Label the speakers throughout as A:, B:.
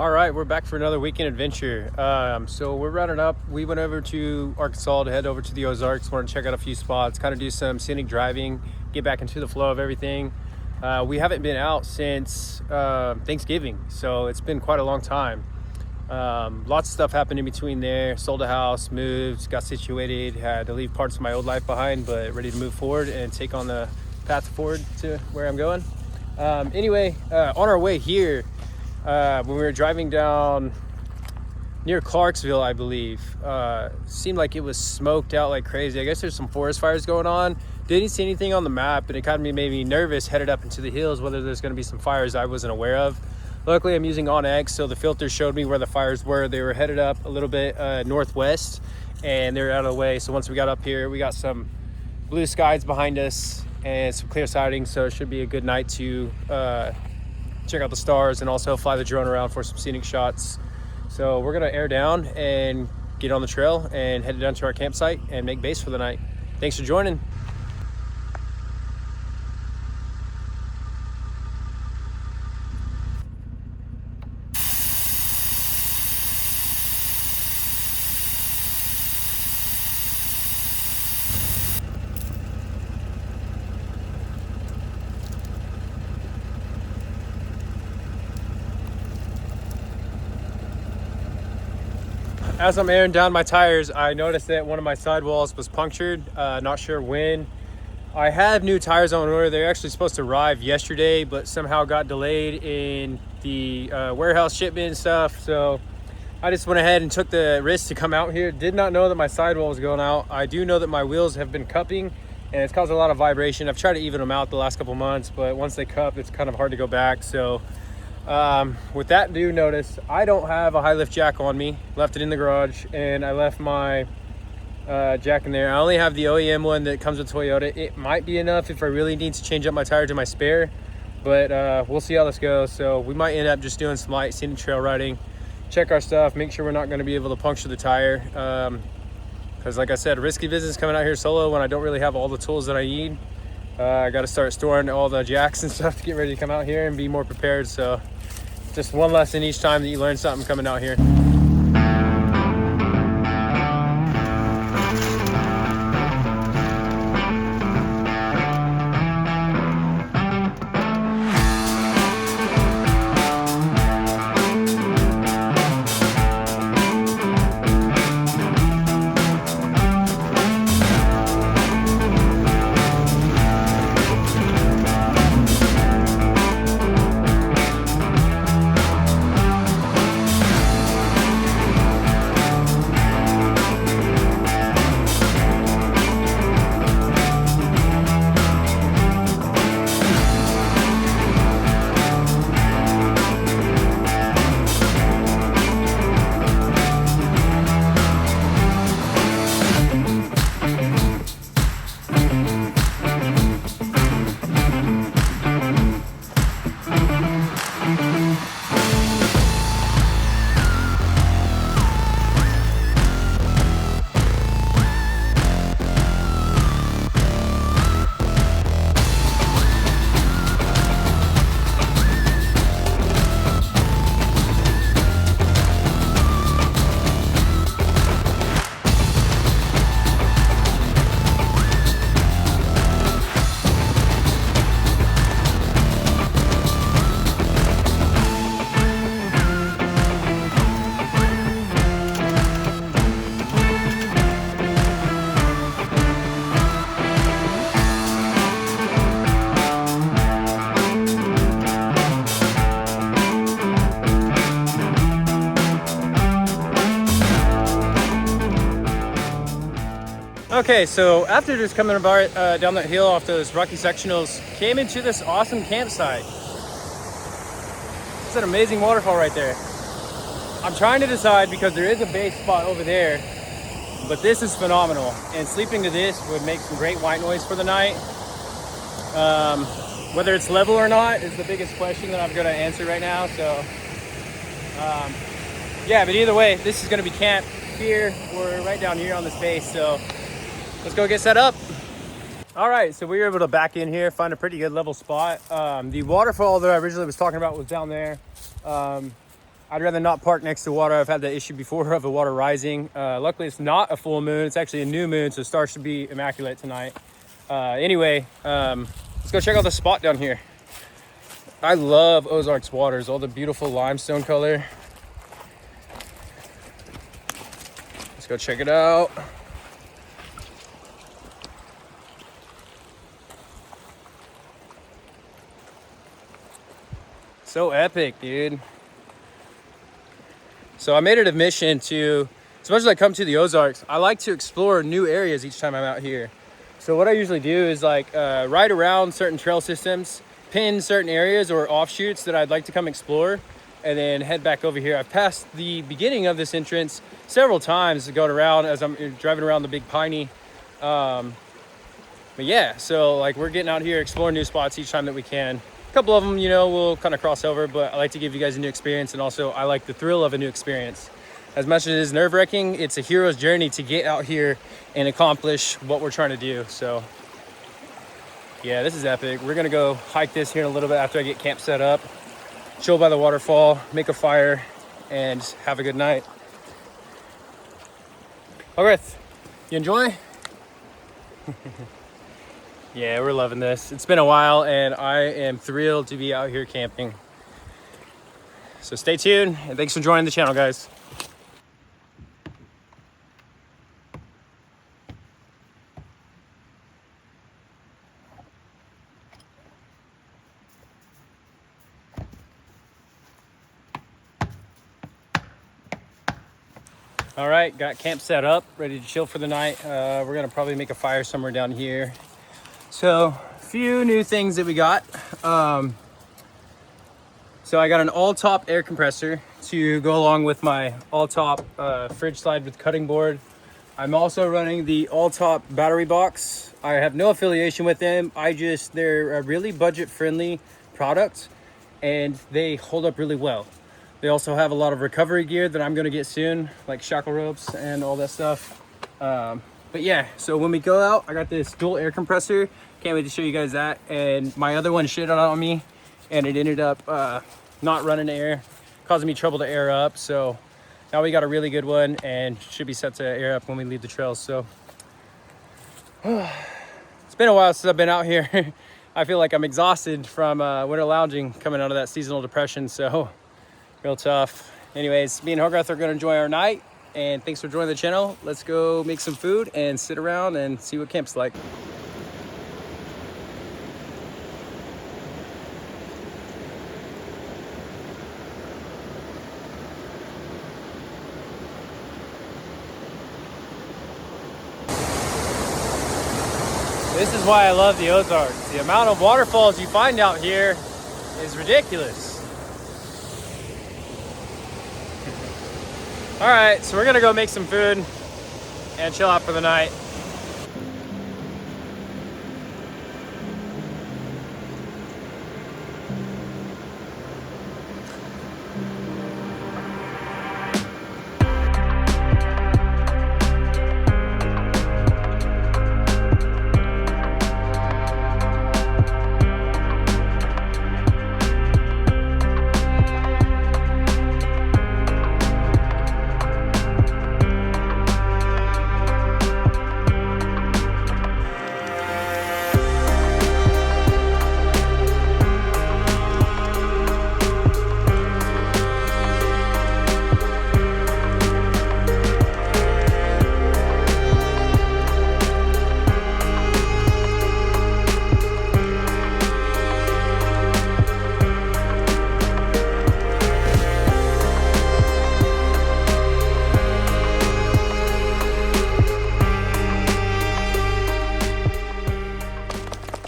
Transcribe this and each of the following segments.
A: All right, we're back for another weekend adventure. So we're running up. We went over to Arkansas to head over to the Ozarks. Want to check out a few spots, kind of do some scenic driving, get back into the flow of everything. We haven't been out since Thanksgiving, so it's been quite a long time. Lots of stuff happened in between there. Sold a house, moved, got situated, had to leave parts of my old life behind, but ready to move forward and take on the path forward to where I'm going. Anyway, on our way here, when we were driving down near Clarksville, I believe, seemed like it was smoked out like crazy. I guess there's some forest fires going on. Didn't see anything on the map, and it kind of made me nervous headed up into the hills, whether there's going to be some fires I wasn't aware of. Luckily, I'm using OnX, so the filter showed me where the fires were. They were headed up a little bit northwest, and they're out of the way. So once we got up here, we got some blue skies behind us and some clear sighting, so it should be a good night to check out the stars and also fly the drone around for some scenic shots. So we're gonna air down and get on the trail and head down to our campsite and make base for the night. Thanks for joining. As I'm airing down my tires, I noticed that one of my sidewalls was punctured. Not sure when. I have new tires on order. They're actually supposed to arrive yesterday, but somehow got delayed in the warehouse shipment and stuff. So I just went ahead and took the risk to come out here. Did not know that my sidewall was going out. I do know that my wheels have been cupping and it's caused a lot of vibration. I've tried to even them out the last couple months, but once they cup, it's kind of hard to go back. So with that due notice, I don't have a high lift jack on me. Left it in the garage, and I left my jack in there. I only have the OEM one that comes with Toyota. It might be enough if I really need to change up my tire to my spare, but we'll see how this goes. So we might end up just doing some light scenic trail riding, check our stuff, make sure we're not going to be able to puncture the tire, because like I said, risky business coming out here solo when I don't really have all the tools that I need. I got to start storing all the jacks and stuff to get ready to come out here and be more prepared. So just one lesson each time that you learn something coming out here. Okay, so after just coming about down that hill off those rocky sectionals, came into this awesome campsite. It's an amazing waterfall right there. I'm trying to decide because there is a base spot over there, but this is phenomenal. And sleeping to this would make some great white noise for the night. Whether it's level or not is the biggest question that I'm going to answer right now. So, yeah, but either way, this is going to be camp here. We're right down here on this base, so let's go get set up. All right, so we were able to back in here, find a pretty good level spot. The waterfall that I originally was talking about was down there. I'd rather not park next to water. I've had that issue before of the water rising. Luckily, it's not a full moon. It's actually a new moon, so stars should be immaculate tonight. Anyway, let's go check out the spot down here. I love Ozarks waters, all the beautiful limestone color. Let's go check it out. So epic, dude. So I made it a mission to, as much as I come to the Ozarks, I like to explore new areas each time I'm out here. So what I usually do is like ride around certain trail systems, pin certain areas or offshoots that I'd like to come explore, and then head back over here. I've passed the beginning of this entrance several times going around as I'm driving around the Big Piney. But yeah, so like we're getting out here exploring new spots each time that we can. A couple of them, you know, we'll kind of cross over, but I like to give you guys a new experience, and also I like the thrill of a new experience. As much as it is nerve-wracking, it's a hero's journey to get out here and accomplish what we're trying to do. So yeah, this is epic. We're gonna go hike this here in a little bit after I get camp set up, chill by the waterfall, make a fire, and have a good night. All right, you enjoy? Yeah, we're loving this. It's been a while, and I am thrilled to be out here camping. So stay tuned, and thanks for joining the channel, guys. All right, got camp set up, ready to chill for the night. We're gonna probably make a fire somewhere down here. So, a few new things that we got. So I got an all-top air compressor to go along with my all-top fridge slide with cutting board. I'm also running the all-top battery box. I have no affiliation with them. They're a really budget-friendly product, and they hold up really well. They also have a lot of recovery gear that I'm gonna get soon, like shackle ropes and all that stuff. But yeah, so when we go out, I got this dual air compressor. Can't wait to show you guys that. And my other one shitted on me, and it ended up not running air, causing me trouble to air up. So now we got a really good one and should be set to air up when we leave the trails. So it's been a while since I've been out here. I feel like I'm exhausted from winter lounging coming out of that seasonal depression. So real tough. Anyways, me and Hogarth are gonna enjoy our night, and thanks for joining the channel. Let's go make some food and sit around and see what camp's like. This is why I love the Ozarks. The amount of waterfalls you find out here is ridiculous. All right, so we're gonna go make some food and chill out for the night.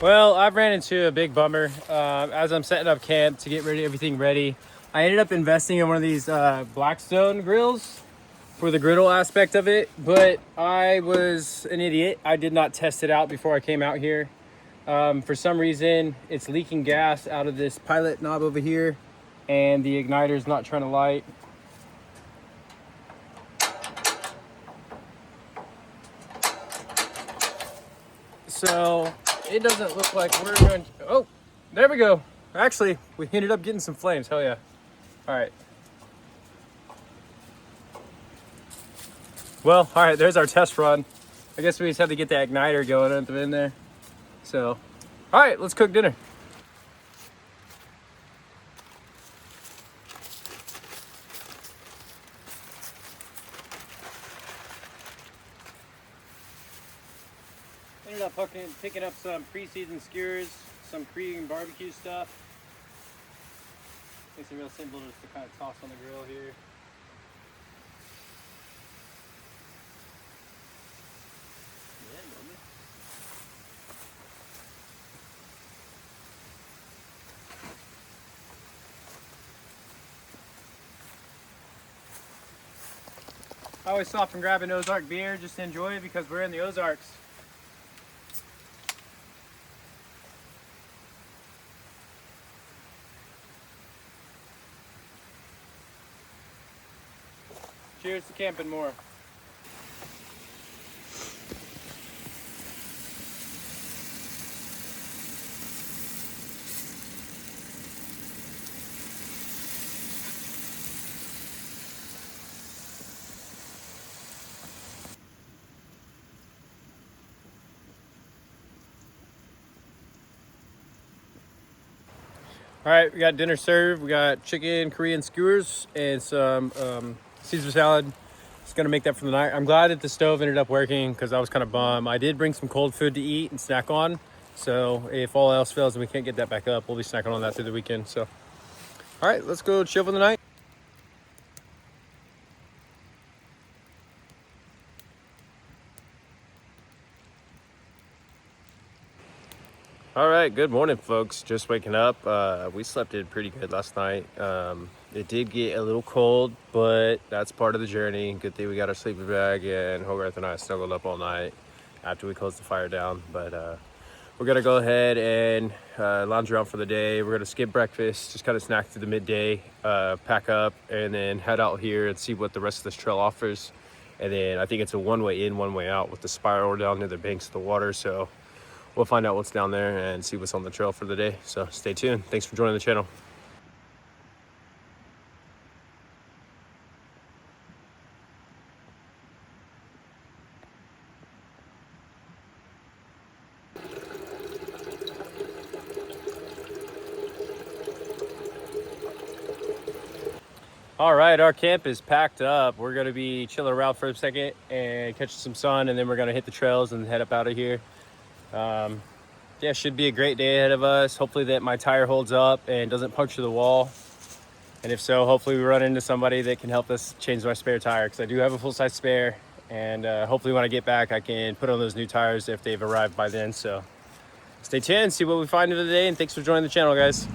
A: Well, I've ran into a big bummer as I'm setting up camp to get everything ready. I ended up investing in one of these Blackstone grills for the griddle aspect of it, but I was an idiot. I did not test it out before I came out here. For some reason, it's leaking gas out of this pilot knob over here, and the igniter's not trying to light. So it doesn't look like we're going to, oh, there we go. Actually, we ended up getting some flames, hell yeah. All right, Well, all right, there's our test run. I guess we just have to get the igniter going at the end there. So, all right, let's cook dinner. Ended up picking up some pre-seasoned skewers, some Korean barbecue stuff. Makes it real simple just to kind of toss on the grill here. I always stop and grab an Ozark beer just to enjoy it because we're in the Ozarks. Cheers to camping more. All right, we got dinner served. We got chicken, Korean skewers, and some Caesar salad. Just gonna make that for the night. I'm glad that the stove ended up working because I was kind of bummed. I did bring some cold food to eat and snack on. So if all else fails and we can't get that back up, we'll be snacking on that through the weekend. So, all right, let's go chill for the night. All right, good morning, folks. Just waking up. We slept in pretty good last night. It did get a little cold, but that's part of the journey. Good thing we got our sleeping bag, and Hogarth and I snuggled up all night after we closed the fire down. But we're gonna go ahead and lounge around for the day. We're gonna skip breakfast, just kind of snack through the midday, pack up, and then head out here and see what the rest of this trail offers. And then I think it's a one-way in, one-way out with the spiral down near the banks of the water. So we'll find out what's down there and see what's on the trail for the day. So stay tuned. Thanks for joining the channel. All right, our camp is packed up. We're gonna be chilling around for a second and catch some sun, and then we're gonna hit the trails and head up out of here. Yeah, should be a great day ahead of us. Hopefully that my tire holds up and doesn't puncture the wall. And if so, hopefully we run into somebody that can help us change my spare tire, because I do have a full-size spare. And hopefully when I get back, I can put on those new tires if they've arrived by then. So stay tuned, see what we find in the day, and thanks for joining the channel, guys.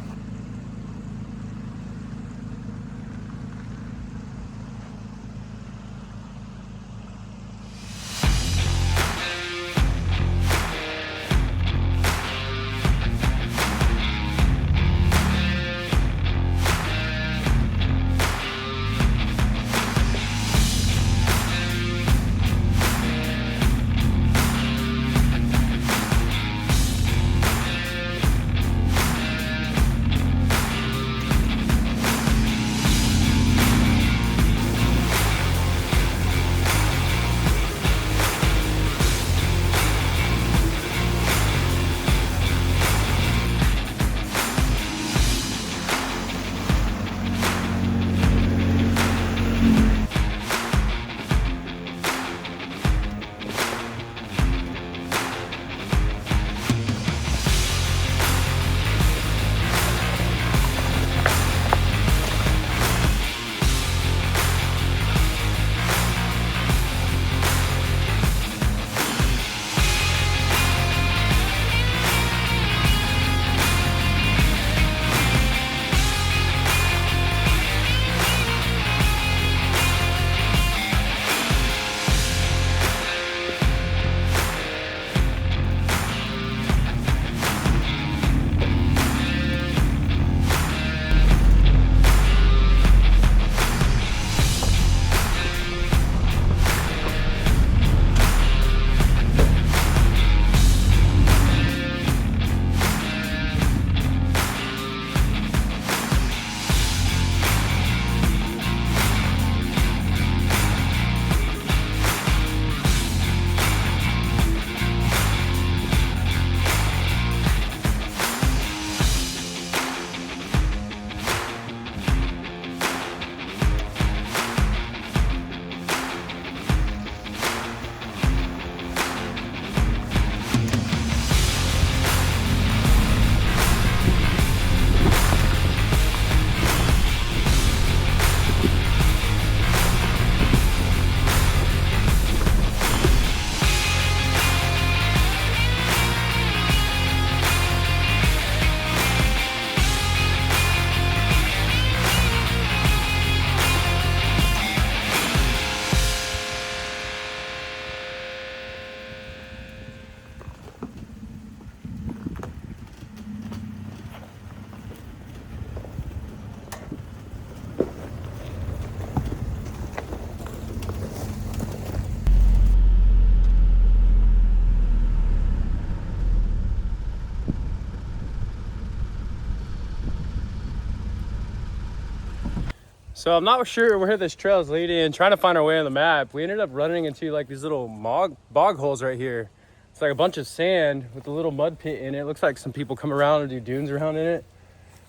A: So I'm not sure where this trail is leading. Trying to find our way on the map. We ended up running into like these little bog holes right here. It's like a bunch of sand with a little mud pit in it. It looks like some people come around and do dunes around in it,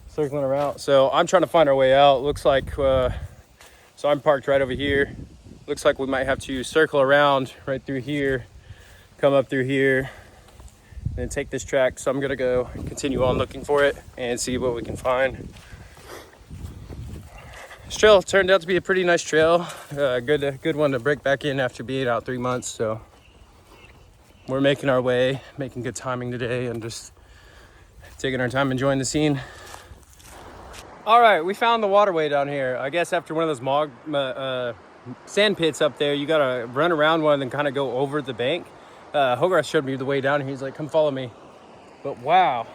A: circling around. So I'm trying to find our way out. Looks like, so I'm parked right over here. Looks like we might have to circle around right through here, come up through here, and take this track. So I'm gonna go continue on looking for it and see what we can find. This trail turned out to be a pretty nice trail. Good one to break back in after being out 3 months. So we're making our way, making good timing today, and just taking our time enjoying the scene. All right, we found the waterway down here. I guess after one of those sand pits up there, you gotta run around one and then kind of go over the bank. Hogarth showed me the way down here. He's like, come follow me. But wow,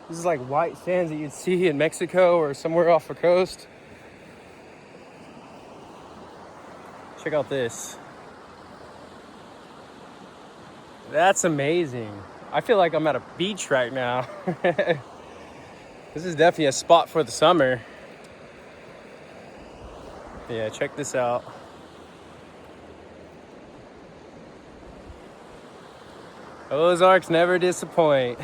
A: this is like white sands that you'd see in Mexico or somewhere off the coast. Check out this. That's amazing. I feel like I'm at a beach right now. This is definitely a spot for the summer. Yeah, check this out. Ozarks never disappoint.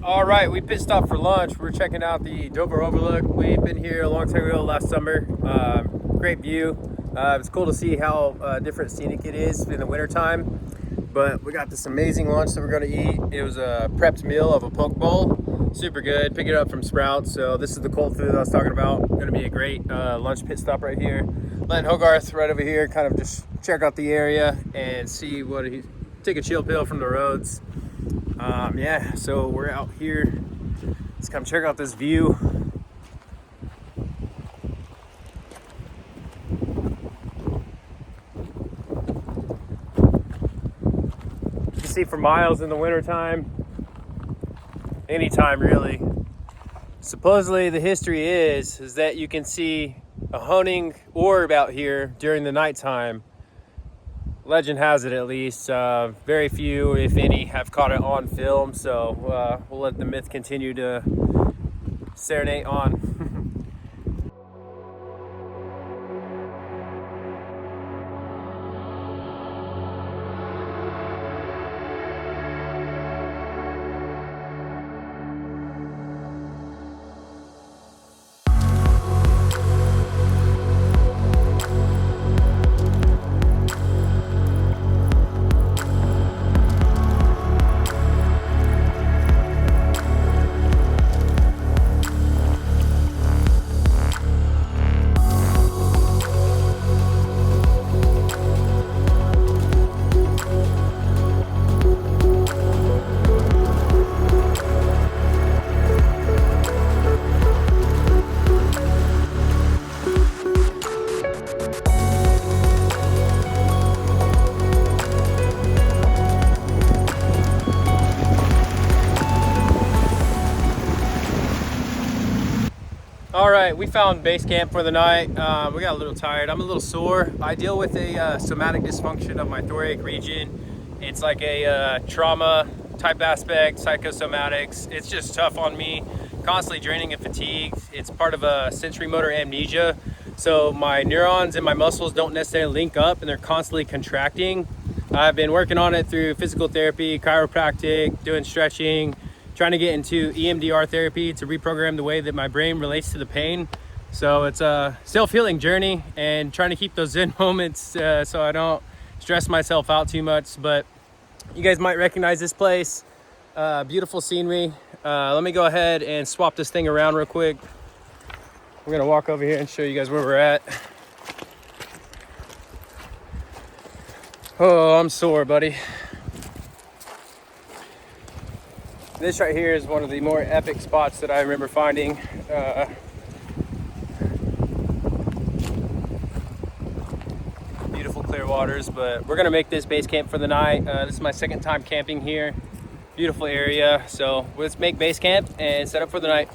A: All right, we pit stopped for lunch. We're checking out the Dover Overlook. We've been here a long time ago, last summer. Great view. It's cool to see how different scenic it is in the wintertime. But we got this amazing lunch that we're gonna eat. It was a prepped meal of a poke bowl. Super good, pick it up from Sprouts. So this is the cold food that I was talking about. Gonna be a great lunch pit stop right here. Letting Hogarth right over here kind of just check out the area and see what he, take a chill pill from the roads. Yeah, so we're out here. Let's come check out this view. You can see for miles in the wintertime. anytime really. Supposedly the history is that you can see a honing orb out here during the nighttime. Legend has it, at least. Very few, if any, have caught it on film, so we'll let the myth continue to serenade on. All right, we found base camp for the night. We got a little tired. I'm a little sore. I deal with a somatic dysfunction of my thoracic region. It's like a trauma type aspect, psychosomatics. It's just tough on me, constantly draining and fatigued. It's part of a sensory motor amnesia. So my neurons and my muscles don't necessarily link up and they're constantly contracting. I've been working on it through physical therapy, chiropractic, doing stretching, trying to get into EMDR therapy to reprogram the way that my brain relates to the pain. So it's a self-healing journey and trying to keep those Zen moments so I don't stress myself out too much. But you guys might recognize this place. Beautiful scenery. Let me go ahead and swap this thing around real quick. We're gonna walk over here and show you guys where we're at. Oh, I'm sore, buddy. This right here is one of the more epic spots that I remember finding. Beautiful clear waters, but we're gonna make this base camp for the night. This is my second time camping here. Beautiful area, so let's make base camp and set up for the night.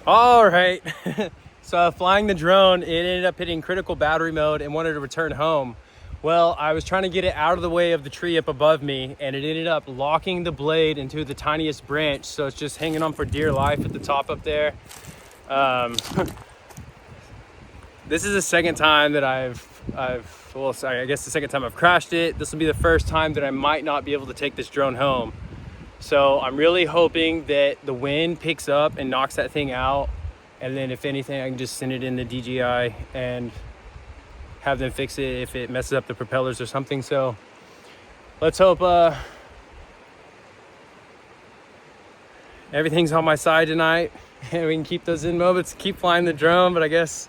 A: All right, so flying the drone, it ended up hitting critical battery mode and wanted to return home. Well, I was trying to get it out of the way of the tree up above me, and it ended up locking the blade into the tiniest branch, so it's just hanging on for dear life at the top up there. This is the second time that I guess the second time I've crashed it. This will be the first time that I might not be able to take this drone home. So I'm really hoping that the wind picks up and knocks that thing out. And then if anything, I can just send it in the DJI and have them fix it if it messes up the propellers or something. So let's hope everything's on my side tonight and we can keep those in moments, keep flying the drone, but I guess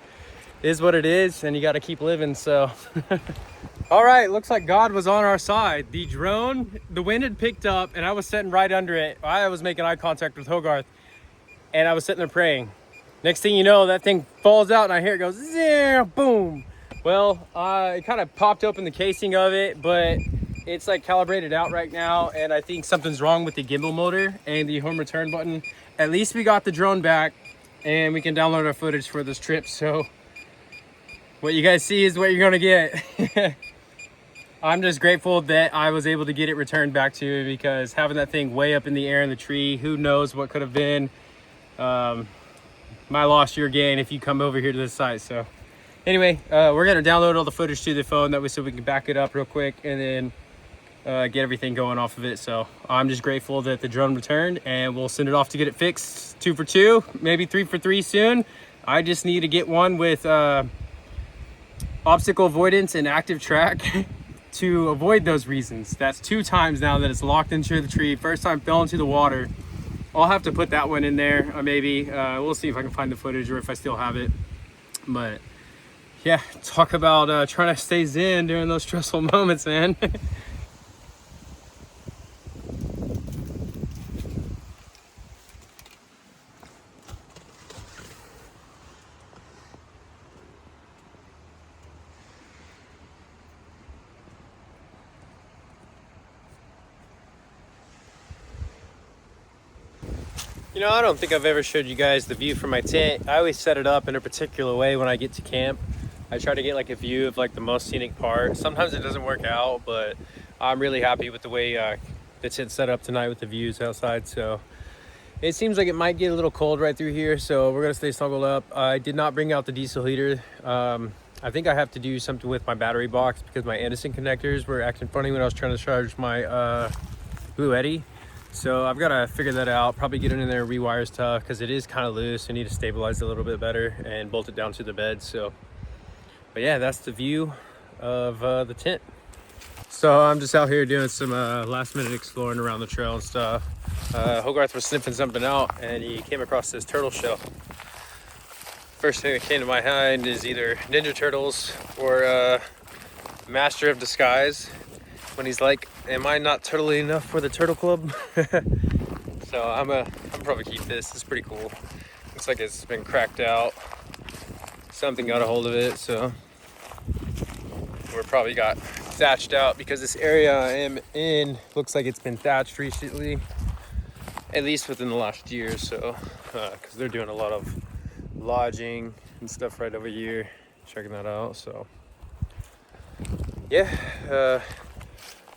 A: it is what it is and you got to keep living. So all right, looks like God was on our side. The drone, the wind had picked up and I was sitting right under it. I was making eye contact with Hogarth and I was sitting there praying. Next thing you know, that thing falls out and I hear it go, zing, boom. Well, it kind of popped open the casing of it, but it's like calibrated out right now. And I think something's wrong with the gimbal motor and the home return button. At least we got the drone back. and we can download our footage for this trip. So what you guys see is what you're gonna get. I'm just grateful that I was able to get it returned back to you, because having that thing way up in the air in the tree, who knows what could have been. My loss, your gain if you come over here to this site. So anyway, we're gonna download all the footage to the phone, that way so we can back it up real quick and then get everything going off of it. So I'm just grateful that the drone returned, and we'll send it off to get it fixed. 2 for 2, maybe 3 for 3 soon. I just need to get one with obstacle avoidance and active track to avoid those reasons. That's 2 times now that it's locked into the tree. First time fell into the water. I'll have to put that one in there, maybe. We'll see if I can find the footage or if I still have it. But yeah, talk about trying to stay zen during those stressful moments, man. You know, I don't think I've ever showed you guys the view from my tent. I always set it up in a particular way when I get to camp. I try to get like a view of like the most scenic part. Sometimes it doesn't work out, but I'm really happy with the way the tent's set up tonight with the views outside. So it seems like it might get a little cold right through here, so we're gonna stay snuggled up. I did not bring out the diesel heater. I think I have to do something with my battery box, because my Anderson connectors were acting funny when I was trying to charge my Blue Eddy. So I've got to figure that out, probably get it in there, rewire stuff, because it is kind of loose. I need to stabilize it a little bit better and bolt it down to the bed. So, but yeah, that's the view of the tent. So I'm just out here doing some last minute exploring around the trail and stuff. Hogarth was sniffing something out, and he came across this turtle shell. First thing that came to my mind is either Ninja Turtles or Master of Disguise, when he's like, am I not turtly enough for the turtle club? So I'm probably keep this. It's pretty cool. Looks like it's been cracked out. Something got a hold of it, so we're probably got thatched out, because this area I am in looks like it's been thatched recently, at least within the last year or so, because they're doing a lot of lodging and stuff right over here. Checking that out. So yeah,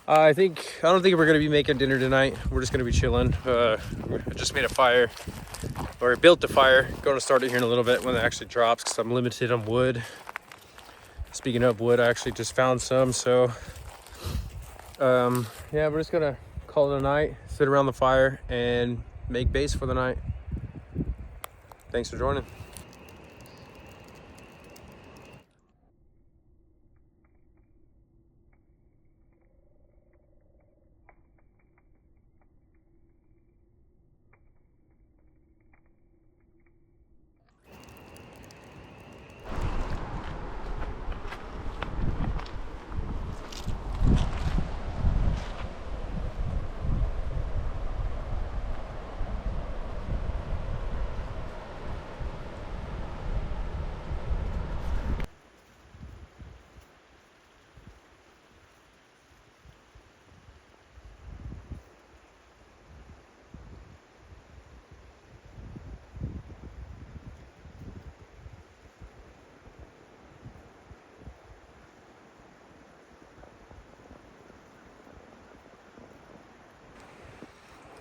A: I don't think we're gonna be making dinner tonight. We're just gonna be chilling. I just made a fire, or built a fire. Going to start it here in a little bit when it actually drops, because I'm limited on wood. Speaking of wood, I actually just found some. So yeah, we're just gonna call it a night, sit around the fire, and make base for the night. Thanks for joining.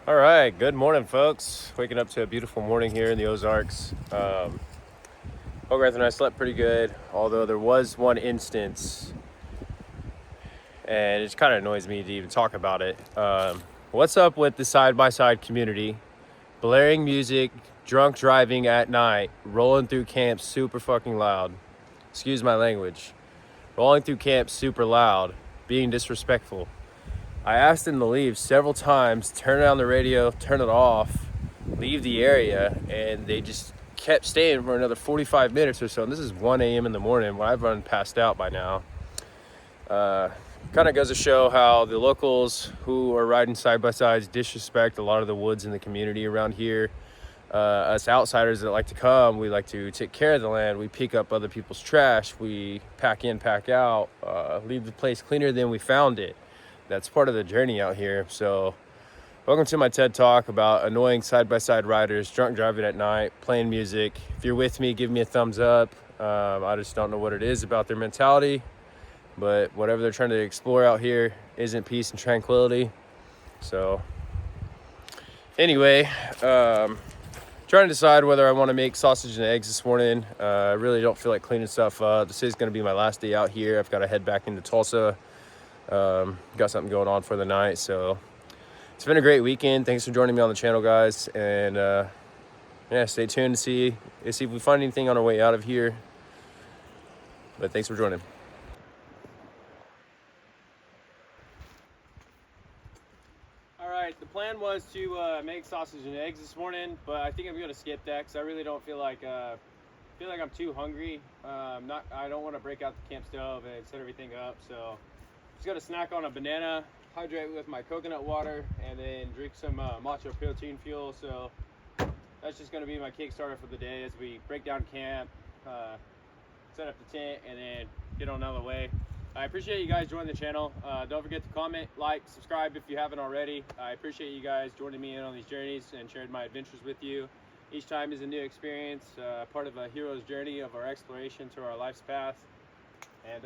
A: All right, good morning, folks. Waking up to a beautiful morning here in the Ozarks. Hogarth and I slept pretty good, although there was one instance, and it kind of annoys me to even talk about it. What's up with the side-by-side community? Blaring music, drunk driving at night, rolling through camp super fucking loud. Excuse my language. Rolling through camp super loud, being disrespectful. I asked them to leave several times, turn on the radio, turn it off, leave the area, and they just kept staying for another 45 minutes or so. And this is 1 a.m. in the morning when I've run passed out by now. Kind of goes to show how the locals who are riding side-by-sides disrespect a lot of the woods in the community around here. Us outsiders that like to come, we like to take care of the land. We pick up other people's trash. We pack in, pack out, leave the place cleaner than we found it. That's part of the journey out here. So Welcome to my TED Talk about annoying side-by-side riders, drunk driving at night, playing music. If you're with me, give me a thumbs up. I just don't know what it is about their mentality, but whatever they're trying to explore out here isn't peace and tranquility. So anyway, trying to decide whether I want to make sausage and eggs this morning. I really don't feel like cleaning stuff up. This is going to be my last day out here. I've got to head back into Tulsa. Got something going on for the night, so it's been a great weekend. Thanks for joining me on the channel, guys. And yeah, stay tuned to see if we find anything on our way out of here. But thanks for joining. All right, the plan was to make sausage and eggs this morning, but I think I'm gonna skip that because I really don't feel like I'm too hungry. I don't want to break out the camp stove and set everything up, so just gonna snack on a banana, hydrate with my coconut water, and then drink some matcha protein fuel. So that's just going to be my Kickstarter for the day as we break down camp, set up the tent, and then get on out of the way. I appreciate you guys joining the channel. Don't forget to comment, like, subscribe if you haven't already. I appreciate you guys joining me in on these journeys and sharing my adventures with you. Each time is a new experience, part of a hero's journey of our exploration to our life's path. And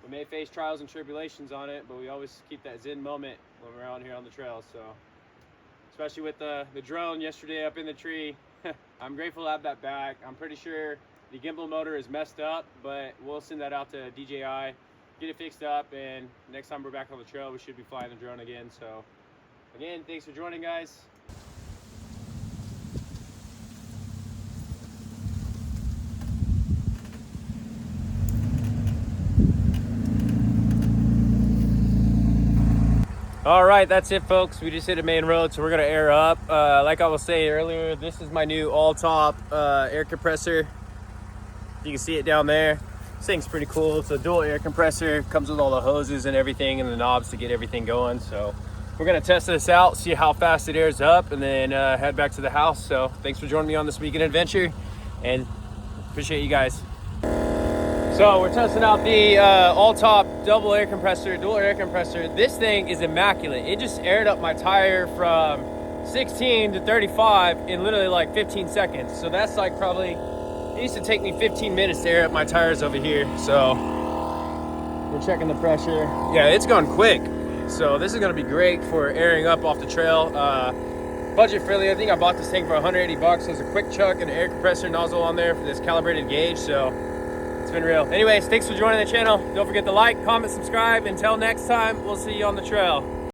A: we may face trials and tribulations on it, but we always keep that zen moment when we're out here on the trail. So, especially with the drone yesterday up in the tree, I'm grateful to have that back. I'm pretty sure the gimbal motor is messed up, but we'll send that out to DJI, get it fixed up, and next time we're back on the trail, we should be flying the drone again. So, again, thanks for joining, guys. All right, that's it, folks. We just hit a main road, so we're gonna air up. Like I was saying earlier, this is my new all-top air compressor. You can see it down there. This thing's pretty cool. It's a dual air compressor. Comes with all the hoses and everything and the knobs to get everything going. So we're gonna test this out, see how fast it airs up, and then head back to the house. So thanks for joining me on this weekend adventure, and appreciate you guys. So we're testing out the all-top double air compressor, dual air compressor. This thing is immaculate. It just aired up my tire from 16 to 35 in literally like 15 seconds. So that's like probably, it used to take me 15 minutes to air up my tires over here. So we're checking the pressure. Yeah, it's gone quick. So this is gonna be great for airing up off the trail. Budget friendly. I think I bought this thing for 180 bucks. There's a quick chuck and an air compressor nozzle on there for this calibrated gauge. So it's been real. Anyways, thanks for joining the channel. Don't forget to like, comment, subscribe. Until next time, we'll see you on the trail.